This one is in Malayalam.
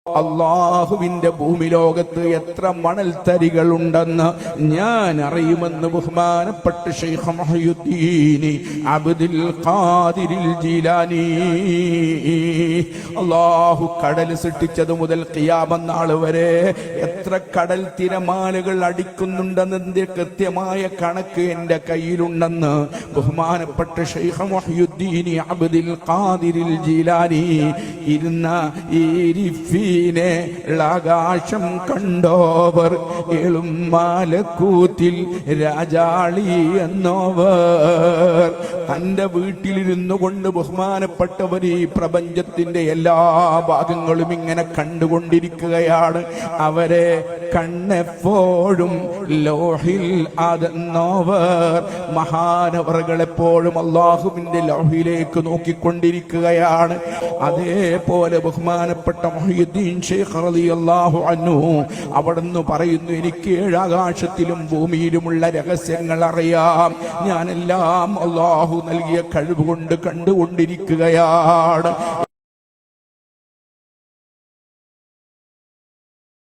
അള്ളാഹുവിന്റെ ഭൂമിലോകത്ത് എത്ര മണൽത്തരികളുണ്ടെന്ന് ഞാൻ അറിയുമെന്ന് ബഹുമാനപ്പെട്ട ശൈഖ് മുഹയ്യിദ്ദീൻ അബ്ദുൽ ഖാദിർ ജീലാനി. അള്ളാഹു കടൽ സൃഷ്ടിച്ചത് മുതൽ ഖിയാമത്ത് നാൾ വരെ എത്ര കടൽ തിരമാലകൾ അടിക്കുന്നുണ്ടെന്നതിന്റെ കൃത്യമായ കണക്ക് എന്റെ കയ്യിലുണ്ടെന്ന് ബഹുമാനപ്പെട്ട ശൈഖ് മുഹയ്യിദ്ദീൻ അബ്ദുൽ ഖാദിർ ജീലാനി ഇരുന്ന ഈ ആകാശം കണ്ടോവർ എളുമാലക്കൂത്തിൽ രാജാളി എന്നോവർ. തന്റെ വീട്ടിലിരുന്നു കൊണ്ട് ബഹുമാനപ്പെട്ടവർ ഈ പ്രപഞ്ചത്തിന്റെ എല്ലാ ഭാഗങ്ങളും ഇങ്ങനെ കണ്ടുകൊണ്ടിരിക്കുകയാണ്. അവരെ കണ്ണെപ്പോഴും ലോഹിൽ അതെന്നോവർ. മഹാനവറുകളെപ്പോഴും അള്ളാഹുവിന്റെ ലോഹിലേക്ക് നോക്കിക്കൊണ്ടിരിക്കുകയാണ്. അതേപോലെ ബഹുമാനപ്പെട്ട മുഹയ്യിദ്ദീൻ ശൈഖ് റളിയല്ലാഹു അൻഹു അവിടുന്ന് പറയുന്നു, എനിക്ക് ഏഴാകാശത്തിലും ഭൂമിയിലുമുള്ള രഹസ്യങ്ങൾ അറിയാം. ഞാനെല്ലാം അള്ളാഹു നൽകിയ കഴിവ് കൊണ്ട് കണ്ടുകൊണ്ടിരിക്കുകയാണ്.